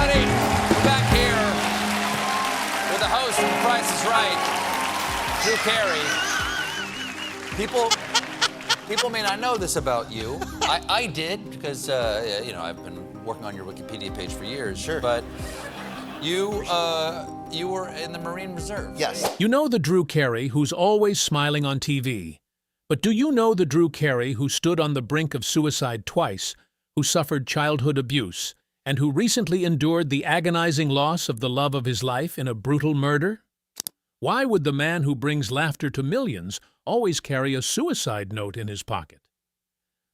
everybody. We're back here with the host of The Price is Right, Drew Carey. People may not know this about you. I did because, I've been working on your Wikipedia page for years. Sure. But you were in the Marine Reserve. Yes. You know the Drew Carey who's always smiling on TV. But do you know the Drew Carey who stood on the brink of suicide twice, who suffered childhood abuse, and who recently endured the agonizing loss of the love of his life in a brutal murder? Why would the man who brings laughter to millions always carry a suicide note in his pocket?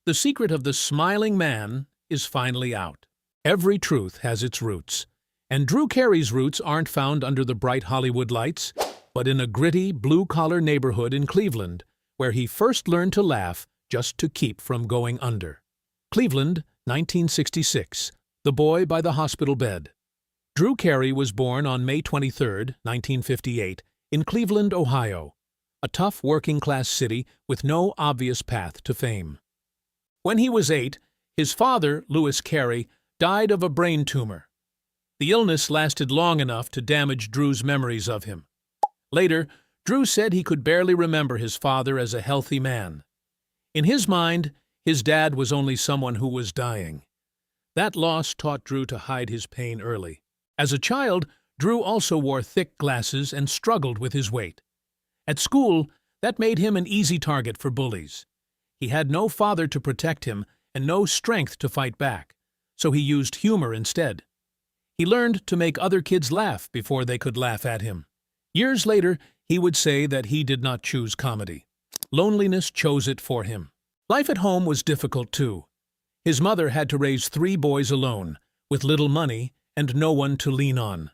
The secret of the smiling man is finally out. Every truth has its roots, and Drew Carey's roots aren't found under the bright Hollywood lights, but in a gritty, blue-collar neighborhood in Cleveland, where he first learned to laugh just to keep from going under. Cleveland, 1966. The boy by the hospital bed. Drew Carey was born on May 23, 1958, in Cleveland, Ohio, a tough working-class city with no obvious path to fame. When he was 8, his father, Lewis Carey, died of a brain tumor. The illness lasted long enough to damage Drew's memories of him. Later, Drew said he could barely remember his father as a healthy man. In his mind, his dad was only someone who was dying. That loss taught Drew to hide his pain early. As a child, Drew also wore thick glasses and struggled with his weight. At school, that made him an easy target for bullies. He had no father to protect him and no strength to fight back, so he used humor instead. He learned to make other kids laugh before they could laugh at him. Years later, he would say that he did not choose comedy. Loneliness chose it for him. Life at home was difficult too. His mother had to raise 3 boys alone, with little money and no one to lean on.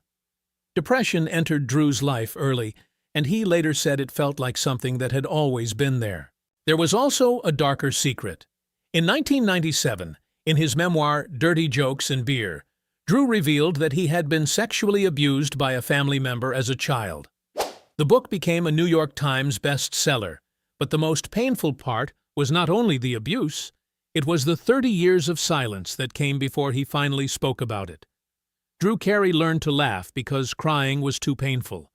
Depression entered Drew's life early, and he later said it felt like something that had always been there. There was also a darker secret. In 1997, in his memoir Dirty Jokes and Beer, Drew revealed that he had been sexually abused by a family member as a child. The book became a New York Times bestseller, but the most painful part was not only the abuse, it was the 30 years of silence that came before he finally spoke about it. Drew Carey learned to laugh because crying was too painful.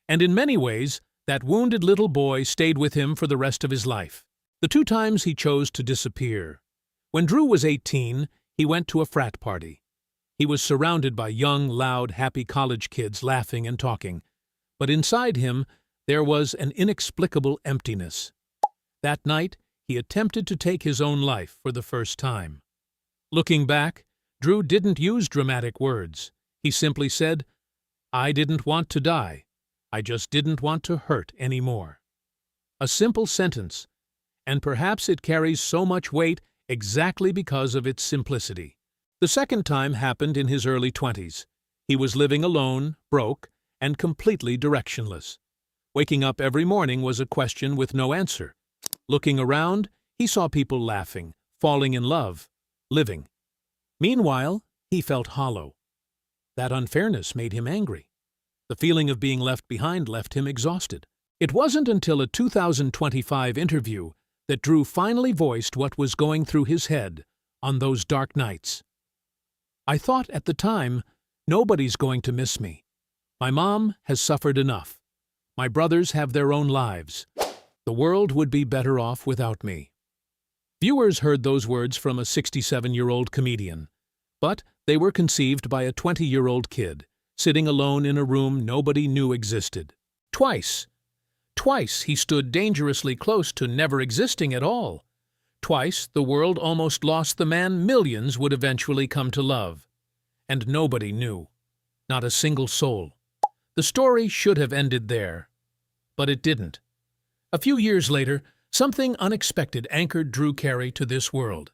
And in many ways, that wounded little boy stayed with him for the rest of his life. The 2 times he chose to disappear. When Drew was 18, he went to a frat party. He was surrounded by young, loud, happy college kids laughing and talking. But inside him, there was an inexplicable emptiness. That night, he attempted to take his own life for the first time. Looking back, Drew didn't use dramatic words. He simply said, "I didn't want to die. I just didn't want to hurt anymore." A simple sentence, and perhaps it carries so much weight exactly because of its simplicity. The second time happened in his early 20s. He was living alone, broke, and completely directionless. Waking up every morning was a question with no answer. Looking around, he saw people laughing, falling in love, living. Meanwhile, he felt hollow. That unfairness made him angry. The feeling of being left behind left him exhausted. It wasn't until a 2025 interview that Drew finally voiced what was going through his head on those dark nights. "I thought at the time, nobody's going to miss me. My mom has suffered enough. My brothers have their own lives. The world would be better off without me." Viewers heard those words from a 67-year-old comedian, but they were conceived by a 20-year-old kid, sitting alone in a room nobody knew existed. Twice he stood dangerously close to never existing at all. Twice the world almost lost the man millions would eventually come to love. And nobody knew. Not a single soul. The story should have ended there, but it didn't. A few years later, something unexpected anchored Drew Carey to this world.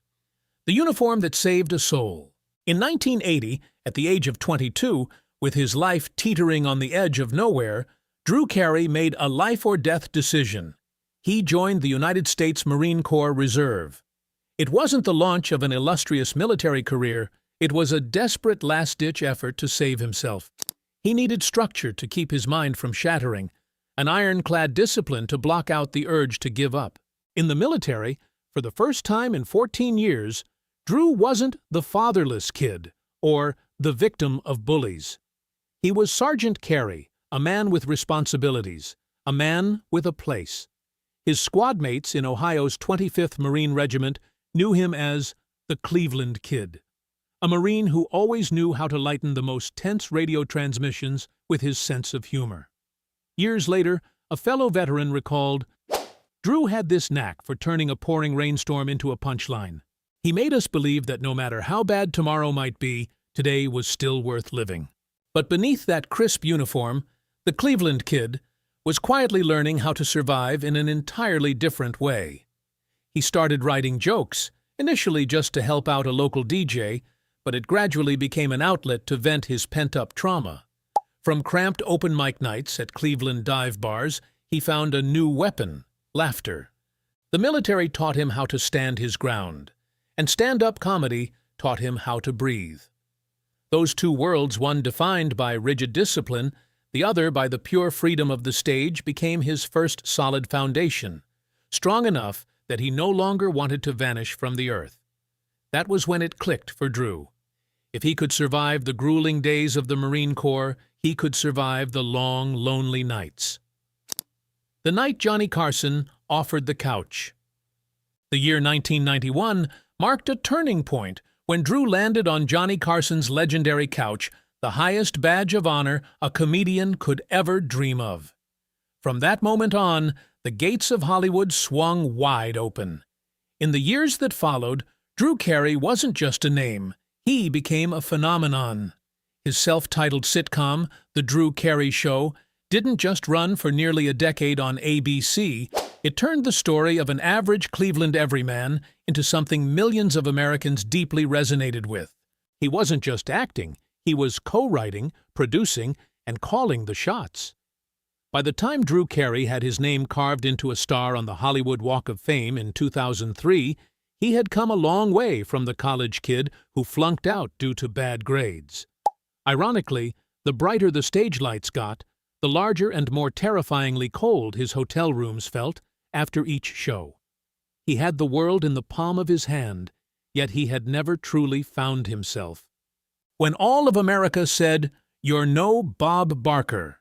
The uniform that saved a soul. In 1980, at the age of 22, with his life teetering on the edge of nowhere, Drew Carey made a life-or-death decision. He joined the United States Marine Corps Reserve. It wasn't the launch of an illustrious military career, it was a desperate last-ditch effort to save himself. He needed structure to keep his mind from shattering, an ironclad discipline to block out the urge to give up. In the military, for the first time in 14 years, Drew wasn't the fatherless kid or the victim of bullies. He was Sergeant Carey, a man with responsibilities, a man with a place. His squad mates in Ohio's 25th Marine Regiment knew him as the Cleveland Kid, a Marine who always knew how to lighten the most tense radio transmissions with his sense of humor. Years later, a fellow veteran recalled, "Drew had this knack for turning a pouring rainstorm into a punchline. He made us believe that no matter how bad tomorrow might be, today was still worth living." But beneath that crisp uniform, the Cleveland Kid was quietly learning how to survive in an entirely different way. He started writing jokes, initially just to help out a local DJ, but it gradually became an outlet to vent his pent-up trauma. From cramped open mic nights at Cleveland dive bars, he found a new weapon: laughter. The military taught him how to stand his ground, and stand-up comedy taught him how to breathe. Those two worlds, one defined by rigid discipline, the other by the pure freedom of the stage, became his first solid foundation, strong enough that he no longer wanted to vanish from the earth. That was when it clicked for Drew. If he could survive the grueling days of the Marine Corps, he could survive the long, lonely nights. The night Johnny Carson offered the couch. The year 1991 marked a turning point when Drew landed on Johnny Carson's legendary couch, the highest badge of honor a comedian could ever dream of. From that moment on, the gates of Hollywood swung wide open. In the years that followed, Drew Carey wasn't just a name. He became a phenomenon. His self-titled sitcom, The Drew Carey Show, didn't just run for nearly a decade on ABC. It turned the story of an average Cleveland everyman into something millions of Americans deeply resonated with. He wasn't just acting. He was co-writing, producing, and calling the shots. By the time Drew Carey had his name carved into a star on the Hollywood Walk of Fame in 2003, he had come a long way from the college kid who flunked out due to bad grades. Ironically, the brighter the stage lights got, the larger and more terrifyingly cold his hotel rooms felt after each show. He had the world in the palm of his hand, yet he had never truly found himself. When all of America said, "You're no Bob Barker."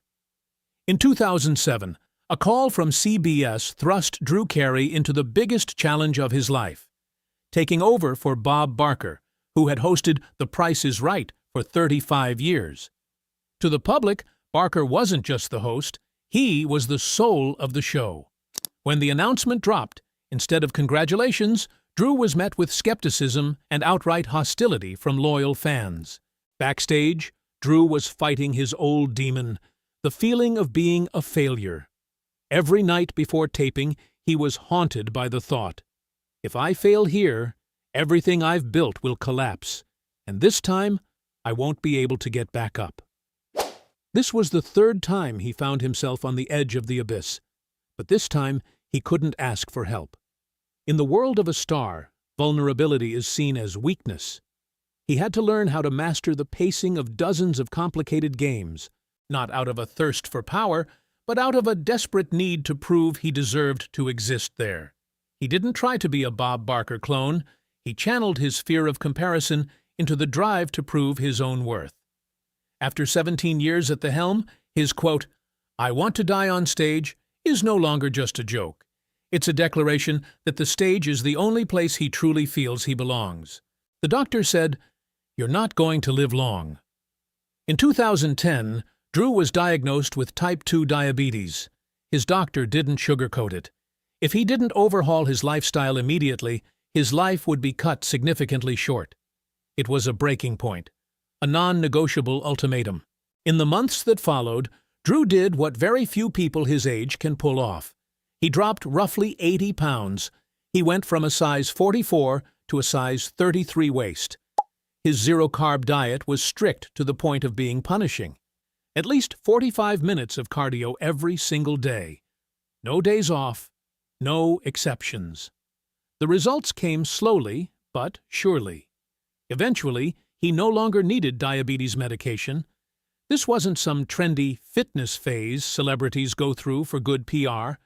In 2007, a call from CBS thrust Drew Carey into the biggest challenge of his life, taking over for Bob Barker, who had hosted The Price is Right for 35 years. To the public, Barker wasn't just the host, he was the soul of the show. When the announcement dropped, instead of congratulations, Drew was met with skepticism and outright hostility from loyal fans. Backstage, Drew was fighting his old demon, the feeling of being a failure. Every night before taping, he was haunted by the thought, "If I fail here, everything I've built will collapse, and this time, I won't be able to get back up." This was the third time he found himself on the edge of the abyss, but this time he couldn't ask for help. In the world of a star, vulnerability is seen as weakness. He had to learn how to master the pacing of dozens of complicated games, not out of a thirst for power, but out of a desperate need to prove he deserved to exist there. He didn't try to be a Bob Barker clone. He channeled his fear of comparison into the drive to prove his own worth. After 17 years at the helm, his quote, "I want to die on stage," is no longer just a joke. It's a declaration that the stage is the only place he truly feels he belongs. The doctor said, "You're not going to live long." In 2010, Drew was diagnosed with type 2 diabetes. His doctor didn't sugarcoat it. If he didn't overhaul his lifestyle immediately, his life would be cut significantly short. It was a breaking point, a non-negotiable ultimatum. In the months that followed, Drew did what very few people his age can pull off. He dropped roughly 80 pounds. He went from a size 44 to a size 33 waist. His zero-carb diet was strict to the point of being punishing. At least 45 minutes of cardio every single day. No days off, no exceptions. The results came slowly, but surely. Eventually, he no longer needed diabetes medication. This wasn't some trendy fitness phase celebrities go through for good PR.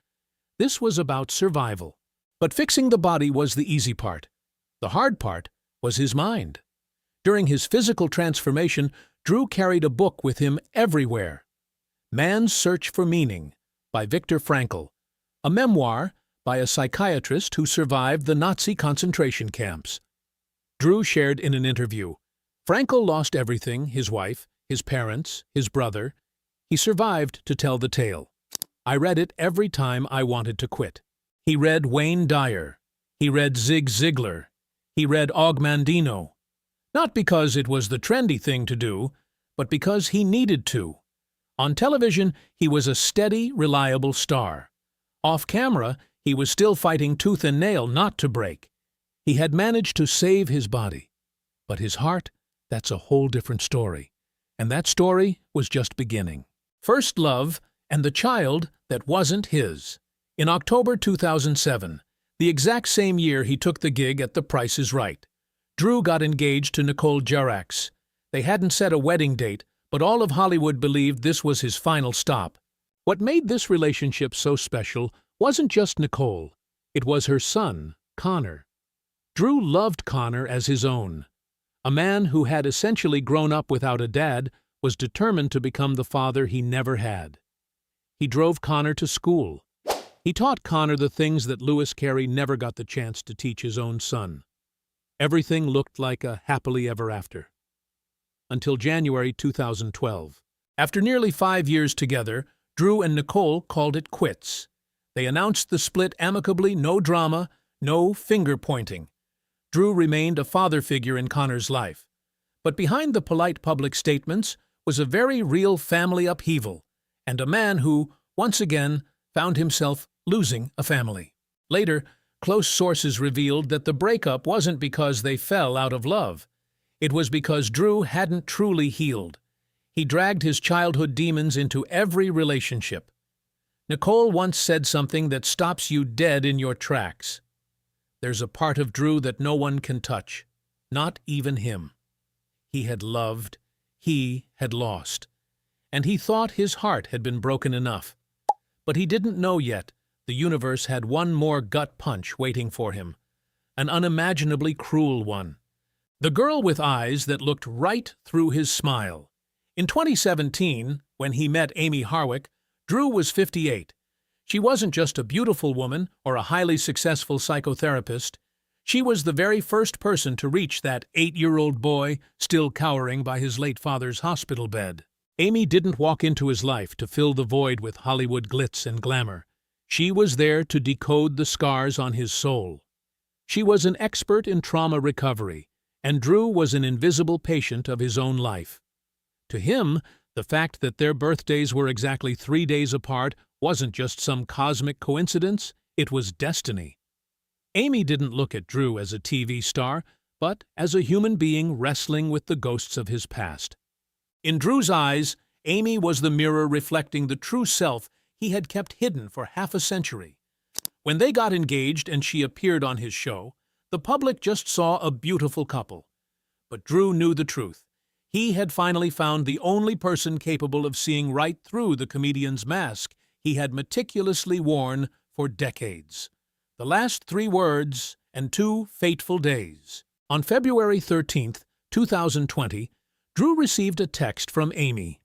This was about survival. But fixing the body was the easy part. The hard part was his mind. During his physical transformation, Drew carried a book with him everywhere. Man's Search for Meaning by Viktor Frankl, a memoir by a psychiatrist who survived the Nazi concentration camps. Drew shared in an interview, Frankl lost everything, his wife, his parents, his brother. He survived to tell the tale. I read it every time I wanted to quit. He read Wayne Dyer. He read Zig Ziglar. He read Og Mandino. Not because it was the trendy thing to do, but because he needed to. On television, he was a steady, reliable star. Off camera, he was still fighting tooth and nail not to break. He had managed to save his body. But his heart, that's a whole different story. And that story was just beginning. First love and the child that wasn't his. In October 2007, the exact same year he took the gig at The Price is Right, Drew got engaged to Nicole Jarax. They hadn't set a wedding date, but all of Hollywood believed this was his final stop. What made this relationship so special wasn't just Nicole. It was her son, Connor. Drew loved Connor as his own. A man who had essentially grown up without a dad was determined to become the father he never had. He drove Connor to school. He taught Connor the things that Drew Carey never got the chance to teach his own son. Everything looked like a happily ever after. Until January 2012. After nearly 5 years together, Drew and Nicole called it quits. They announced the split amicably, no drama, no finger-pointing. Drew remained a father figure in Connor's life. But behind the polite public statements was a very real family upheaval, and a man who, once again, found himself losing a family. Later, close sources revealed that the breakup wasn't because they fell out of love. It was because Drew hadn't truly healed. He dragged his childhood demons into every relationship. Nicole once said something that stops you dead in your tracks. There's a part of Drew that no one can touch, not even him. He had loved, he had lost, and he thought his heart had been broken enough. But he didn't know yet the universe had one more gut punch waiting for him, an unimaginably cruel one. The girl with eyes that looked right through his smile. In 2017, when he met Amy Harwick, Drew was 58. She wasn't just a beautiful woman or a highly successful psychotherapist. She was the very first person to reach that 8-year-old boy still cowering by his late father's hospital bed. Amy didn't walk into his life to fill the void with Hollywood glitz and glamour. She was there to decode the scars on his soul. She was an expert in trauma recovery, and Drew was an invisible patient of his own life. To him, the fact that their birthdays were exactly 3 days apart wasn't just some cosmic coincidence, it was destiny. Amy didn't look at Drew as a TV star, but as a human being wrestling with the ghosts of his past. In Drew's eyes, Amy was the mirror reflecting the true self he had kept hidden for half a century. When they got engaged and she appeared on his show, the public just saw a beautiful couple. But Drew knew the truth. He had finally found the only person capable of seeing right through the comedian's mask he had meticulously worn for decades. The last 3 words and 2 fateful days. On February 13th, 2020, Drew received a text from Amy.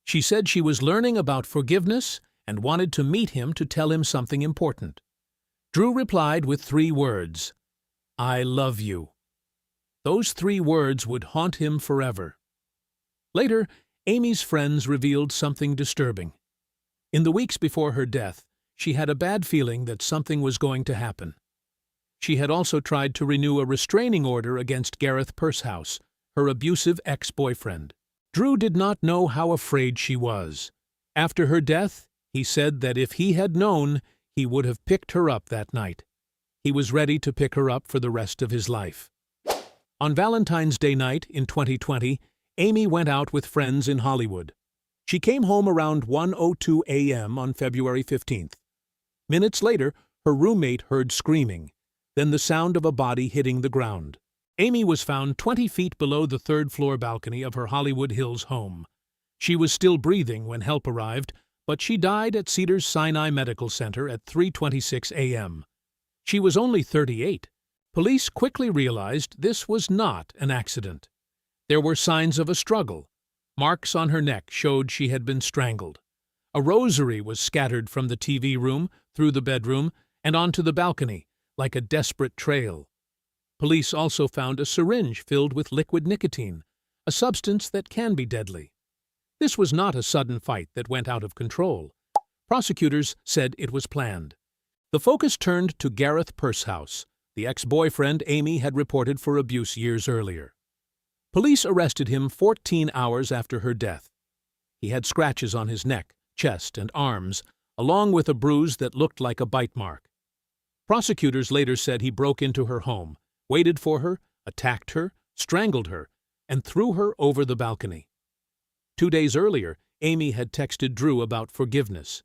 She said she was learning about forgiveness and wanted to meet him to tell him something important. Drew replied with 3 words, "I love you." Those 3 words would haunt him forever. Later, Amy's friends revealed something disturbing. In the weeks before her death, she had a bad feeling that something was going to happen. She had also tried to renew a restraining order against Gareth Pursehouse, her abusive ex-boyfriend. Drew did not know how afraid she was. After her death, he said that if he had known, he would have picked her up that night. He was ready to pick her up for the rest of his life. On Valentine's Day night in 2020, Amy went out with friends in Hollywood. She came home around 1:02 a.m. on February 15th. Minutes later, her roommate heard screaming, then the sound of a body hitting the ground. Amy was found 20 feet below the 3rd-floor balcony of her Hollywood Hills home. She was still breathing when help arrived, but she died at Cedars-Sinai Medical Center at 3:26 a.m. She was only 38. Police quickly realized this was not an accident. There were signs of a struggle. Marks on her neck showed she had been strangled. A rosary was scattered from the TV room, through the bedroom, and onto the balcony, like a desperate trail. Police also found a syringe filled with liquid nicotine, a substance that can be deadly. This was not a sudden fight that went out of control. Prosecutors said it was planned. The focus turned to Gareth Pursehouse, the ex-boyfriend Amy had reported for abuse years earlier. Police arrested him 14 hours after her death. He had scratches on his neck, chest, and arms, along with a bruise that looked like a bite mark. Prosecutors later said he broke into her home, waited for her, attacked her, strangled her, and threw her over the balcony. 2 days earlier, Amy had texted Drew about forgiveness.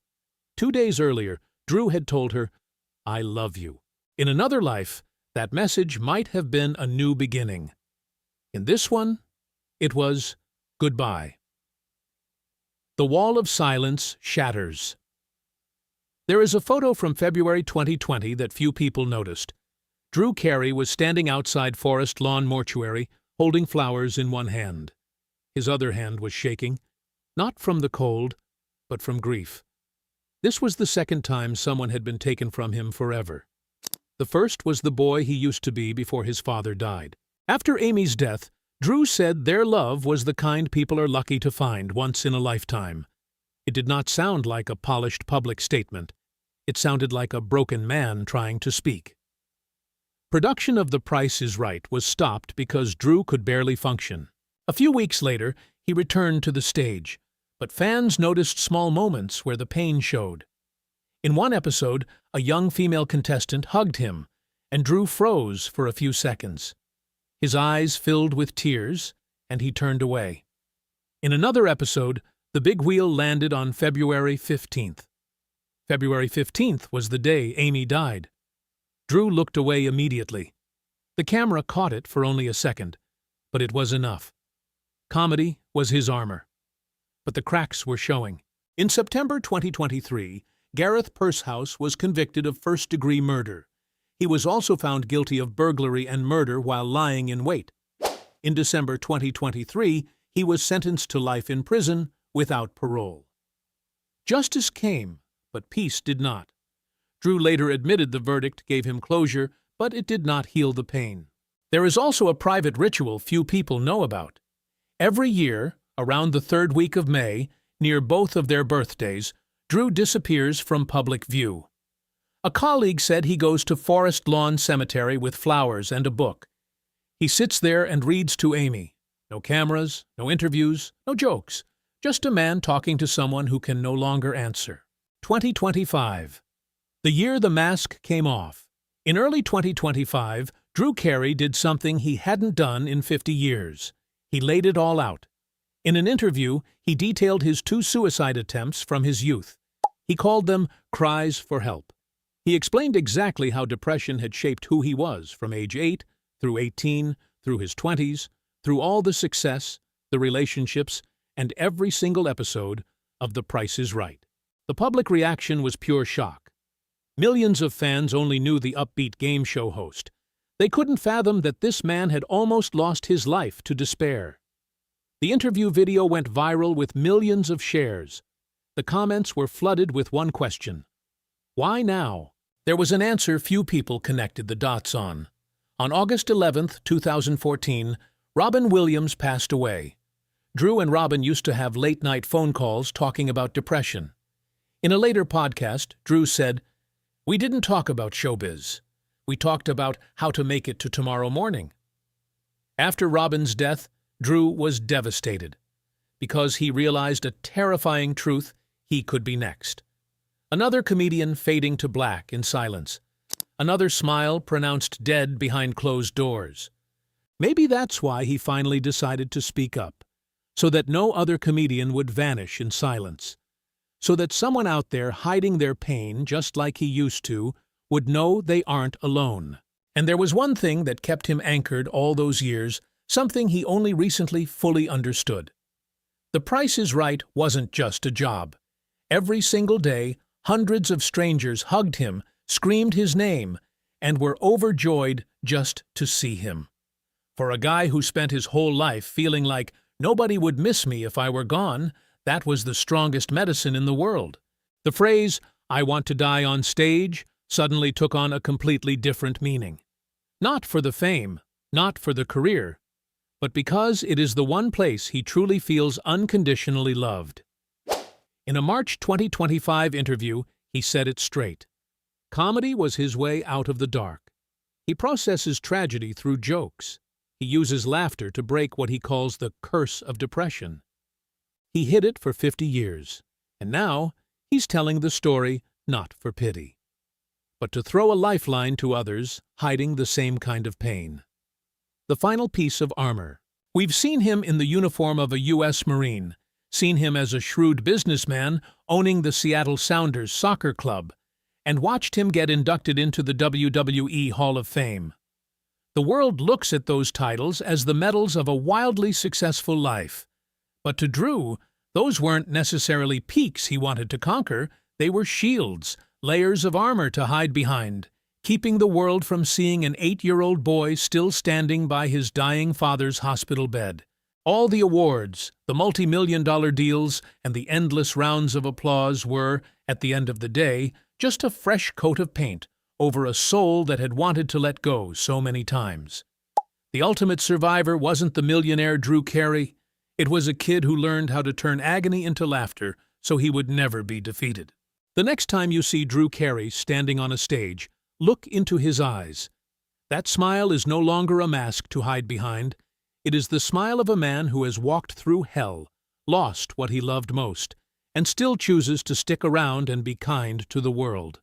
2 days earlier, Drew had told her, "I love you." In another life, that message might have been a new beginning. In this one, it was goodbye. The wall of silence shatters. There is a photo from February 2020 that few people noticed. Drew Carey was standing outside Forest Lawn Mortuary, holding flowers in one hand. His other hand was shaking, not from the cold, but from grief. This was the second time someone had been taken from him forever. The first was the boy he used to be before his father died. After Amy's death, Drew said their love was the kind people are lucky to find once in a lifetime. It did not sound like a polished public statement. It sounded like a broken man trying to speak. Production of The Price is Right was stopped because Drew could barely function. A few weeks later, he returned to the stage, but fans noticed small moments where the pain showed. In one episode, a young female contestant hugged him, and Drew froze for a few seconds. His eyes filled with tears, and he turned away. In another episode, the big wheel landed on February 15th. February 15th was the day Amy died. Drew looked away immediately. The camera caught it for only a second, but it was enough. Comedy was his armor. But the cracks were showing. In September 2023, Gareth Pursehouse was convicted of first-degree murder. He was also found guilty of burglary and murder while lying in wait. In December 2023, he was sentenced to life in prison without parole. Justice came, but peace did not. Drew later admitted the verdict gave him closure, but it did not heal the pain. There is also a private ritual few people know about. Every year, around the third week of May, near both of their birthdays, Drew disappears from public view. A colleague said he goes to Forest Lawn Cemetery with flowers and a book. He sits there and reads to Amy. No cameras, no interviews, no jokes. Just a man talking to someone who can no longer answer. 2025. The year the mask came off. In early 2025, Drew Carey did something he hadn't done in 50 years. He laid it all out. In an interview, he detailed his 2 suicide attempts from his youth. He called them cries for help. He explained exactly how depression had shaped who he was from age 8 through 18, through his 20s, through all the success, the relationships, and every single episode of The Price is Right. The public reaction was pure shock. Millions of fans only knew the upbeat game show host. They couldn't fathom that this man had almost lost his life to despair. The interview video went viral with millions of shares. The comments were flooded with one question. Why now? There was an answer few people connected the dots on. On August 11, 2014, Robin Williams passed away. Drew and Robin used to have late-night phone calls talking about depression. In a later podcast, Drew said, "We didn't talk about showbiz. We talked about how to make it to tomorrow morning." After Robin's death, Drew was devastated because he realized a terrifying truth: he could be next. Another comedian fading to black in silence. Another smile pronounced dead behind closed doors. Maybe that's why he finally decided to speak up, so that no other comedian would vanish in silence, so that someone out there hiding their pain just like he used to would know they aren't alone. And there was one thing that kept him anchored all those years, something he only recently fully understood. The Price is Right wasn't just a job. Every single day, hundreds of strangers hugged him, screamed his name, and were overjoyed just to see him. For a guy who spent his whole life feeling like nobody would miss me if I were gone, that was the strongest medicine in the world. The phrase, "I want to die on stage," suddenly took on a completely different meaning. Not for the fame, not for the career, but because it is the one place he truly feels unconditionally loved. In a March 2025 interview, he said it straight. Comedy was his way out of the dark. He processes tragedy through jokes. He uses laughter to break what he calls the curse of depression. He hid it for 50 years, and now he's telling the story not for pity, but to throw a lifeline to others hiding the same kind of pain. The final piece of armor. We've seen him in the uniform of a U.S. Marine, seen him as a shrewd businessman owning the Seattle Sounders soccer club, and watched him get inducted into the WWE Hall of Fame. The world looks at those titles as the medals of a wildly successful life. But to Drew, those weren't necessarily peaks he wanted to conquer, they were shields, layers of armor to hide behind, keeping the world from seeing an 8-year-old boy still standing by his dying father's hospital bed. All the awards, the multi-million-dollar deals, and the endless rounds of applause were, at the end of the day, just a fresh coat of paint over a soul that had wanted to let go so many times. The ultimate survivor wasn't the millionaire Drew Carey. It was a kid who learned how to turn agony into laughter so he would never be defeated. The next time you see Drew Carey standing on a stage, look into his eyes. That smile is no longer a mask to hide behind. It is the smile of a man who has walked through hell, lost what he loved most, and still chooses to stick around and be kind to the world.